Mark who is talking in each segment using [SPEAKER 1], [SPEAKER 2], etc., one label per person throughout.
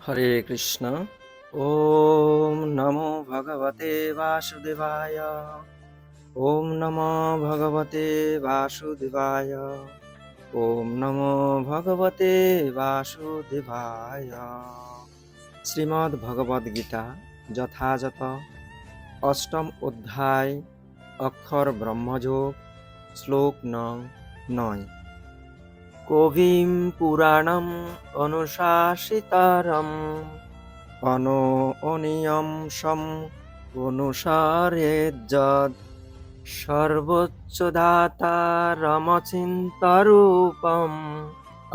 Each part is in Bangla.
[SPEAKER 1] হরে কৃষ্ণ। ওম নমো ভগবতে বাসুদেবায়। ওম নমো ভগবতে বাসুদেবায়। ওম নমো ভগবতে বাসুদেবায়। শ্রীমদ্ ভগবদ গীতা যথাযথ অষ্টম অধ্যায় অক্ষর ব্রহ্মযোগ শ্লোক নং 9। কবিম পুরাণম অনুশাসিতারম অনিয়মসম অনুসারেয্যদ সর্বোচ্চ ধাতারমচিন্তরূপম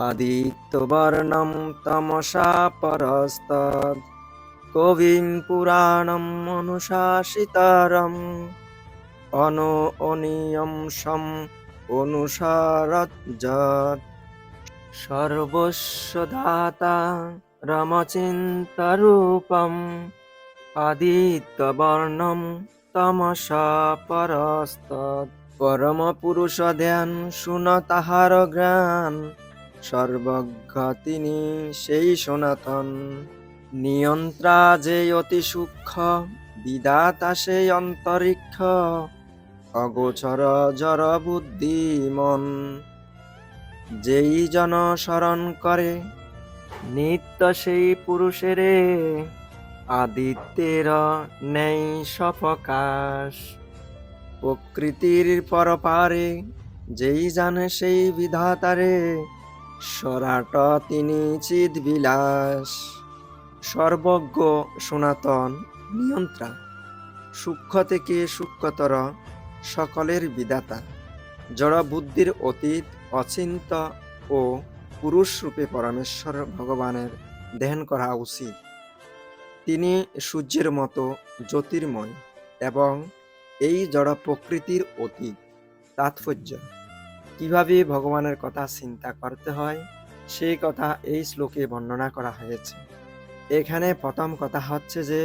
[SPEAKER 1] আদিত্যবর্ণম তমসা পরস্তদ। কবিম পুরাণম অনুশাসিতারম অনিয়মসম অনুসারয্যদ সর্বস্ব ধাতা রমচিন্তরূপম আদিত্যবর্ণম তমসা পরস্তদ। পরম পুরুষ ধ্যান শুন তাহার জ্ঞান, সর্বজ্ঞ তিনি সেই সনাতন। নিয়ন্ত্রা যে অতি সূক্ষ্ম, বিধাতা সেই অন্তরিক্ষ, অগোচর জড় বুদ্ধি মন। যেই জন শরণ করে নিত্য সেই পুরুষেরে, আদিত্যের নেই সপ্রকাশ। প্রকৃতির পরপারে যেই জানে সেই বিধাতারে, সরাট তিনি চিদ বিলাস। সর্বজ্ঞ সনাতন নিয়ন্ত্রা, সূক্ষ্ম থেকে সূক্ষ্মতর সকলের বিধাতা, জড় বুদ্ধির অতীত অচিন্ত ও পুরুষ রূপে পরমেশ্বর ভগবানের ধ্যান করা উচিত। তিনি সূর্যের মতো জ্যোতির্ময় এবং এই জড় প্রকৃতির অতীত। তাৎপর্য: কিভাবে ভগবানের কথা চিন্তা করতে হয় সেই কথা এই শ্লোকে বর্ণনা করা হয়েছে। এখানে প্রথম কথা হচ্ছে যে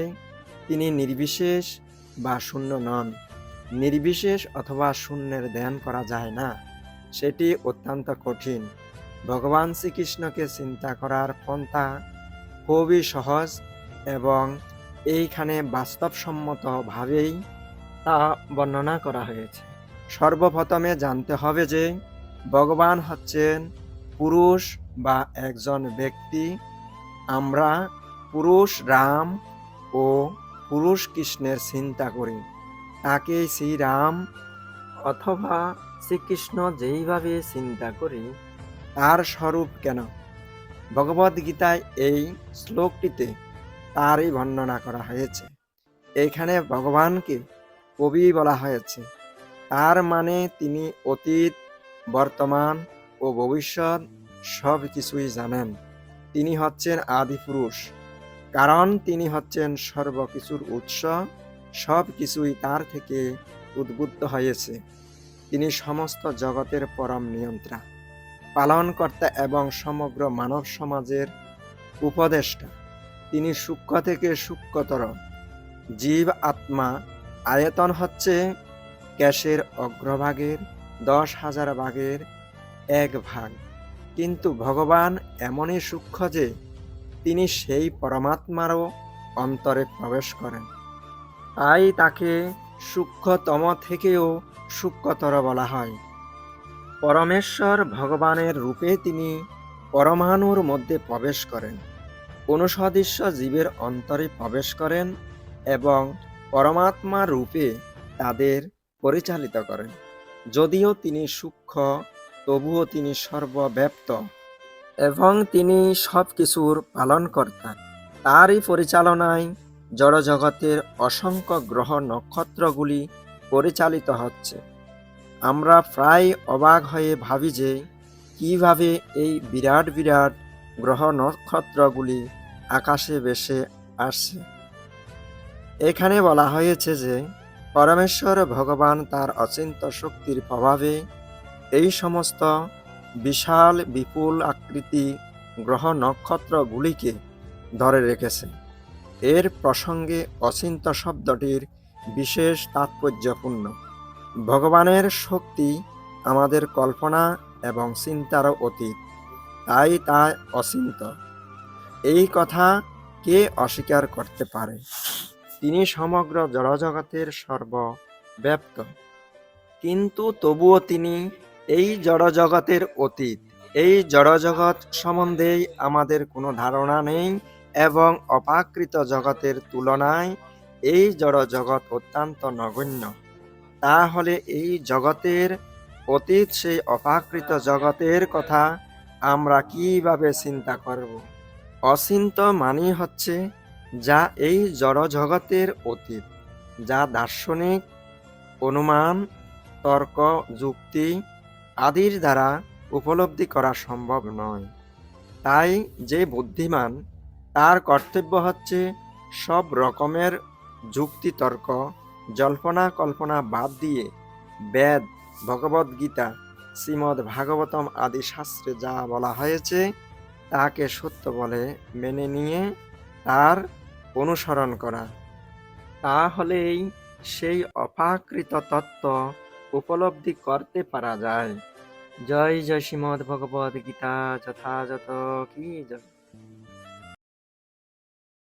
[SPEAKER 1] তিনি নির্বিশেষ বা শূন্য নন। নির্বিশেষ অথবা শূন্যের ধ্যান করা যায় না, সেটি অত্যন্ত কঠিন। ভগবান শ্রীকৃষ্ণকে চিন্তা করার পন্থা খুবই সহজ এবং এইখানে বাস্তবসম্মতভাবেই তা বর্ণনা করা হয়েছে। সর্বপ্রথমে জানতে হবে যে ভগবান হচ্ছেন পুরুষ বা একজন ব্যক্তি। আমরা পুরুষ রাম ও পুরুষ কৃষ্ণের চিন্তা করি, তাকে শ্রীরাম অথবা শ্রীকৃষ্ণ যেইভাবে চিন্তা করি তার স্বরূপ কেন? ভগবদ্গীতায় এই শ্লোকটিতে তারই বর্ণনা করা হয়েছে। এখানে ভগবানকে কবি বলা হয়েছে, তার মানে তিনি অতীত, বর্তমান ও ভবিষ্যৎ সব কিছুই জানেন। তিনি হচ্ছেন আদি পুরুষ, কারণ তিনি হচ্ছেন সর্বকিছুর উৎস, সব কিছুই তার থেকে উদ্বুদ্ধ হয়েছে। তিনি সমস্ত জগতের পরম নিয়ন্ত্রা, পালনকর্তা এবং সমগ্র মানব সমাজের উপদেষ্টা। তিনি সূক্ষ্ম থেকে সূক্ষ্মতর। জীব আত্মা আয়তন হচ্ছে ক্যাশের অগ্রভাগের 10,000 ভাগের 1 ভাগ, কিন্তু ভগবান এমনই সূক্ষ্ম যে তিনি সেই পরমাত্মারও অন্তরে প্রবেশ করেন। তাই তাকে সূক্ষ্মতম থেকেও সূক্ষ্মতর বলা হয়। পরমেশ্বর ভগবানের রূপে তিনি পরমাণুর মধ্যে প্রবেশ করেন, অনুসদৃশ্য জীবের অন্তরে প্রবেশ করেন এবং পরমাত্মা রূপে তাদের পরিচালিত করেন। যদিও তিনি সূক্ষ্ম, তবুও তিনি সর্বব্যাপ্ত এবং তিনি সব কিছুর পালনকর্তা। তারই পরিচালনায় জড়জগতের অসংখ্য গ্রহ নক্ষত্রগুলি পরিচালিত হচ্ছে। আমরা প্রায় অবাক হয়ে ভাবি যে কিভাবে এই বিরাট বিরাট গ্রহ নক্ষত্রগুলি আকাশে ভেসে আসছে। এখানে বলা হয়েছে যে পরমেশ্বর ভগবান তার অচিন্ত শক্তির প্রভাবে এই সমস্ত বিশাল বিপুল আকৃতি গ্রহ নক্ষত্রগুলিকে ধরে রেখেছে। এর প্রসঙ্গে অচিন্ত শব্দটির বিশেষ তাৎপর্যপূর্ণ। ভগবানের শক্তি আমাদের কল্পনা এবং চিন্তারও অতীত, তাই তা অচিন্ত। এই কথা কে অস্বীকার করতে পারে? তিনি সমগ্র জড়জগতের সর্বব্যাপ্ত, কিন্তু তবুও তিনি এই জড়জগতের অতীত। এই জড়জগৎ সম্বন্ধেই আমাদের কোনো ধারণা নেই এবং অপ্রাকৃত জগতের তুলনায় এই জড়জগৎ অত্যন্ত নগণ্য। তাহলে এই জগতের অতীত সেই অপ্রাকৃত জগতের কথা আমরা কিভাবে চিন্তা করব? অচিন্ত মানেই হচ্ছে যা এই জড়জগতের অতীত, যা দার্শনিক অনুমান, তর্ক, যুক্তি আদির দ্বারা উপলব্ধি করা সম্ভব নয়। তাই যে বুদ্ধিমান, তার কর্তব্য হচ্ছে সব রকমের যুক্তিতর্ক, জল্পনা কল্পনা বাদ দিয়ে বেদ, ভগবদ্গীতা, শ্রীমদ্ ভাগবতম আদি শাস্ত্রে যা বলা হয়েছে তাকে সত্য বলে মেনে নিয়ে তার অনুসরণ করা। তাহলেই সেই অপ্রাকৃত তত্ত্ব উপলব্ধি করতে পারা যায়। জয় জয় শ্রীমদ্ ভগবদ্ গীতা যথাযথ কি জয়।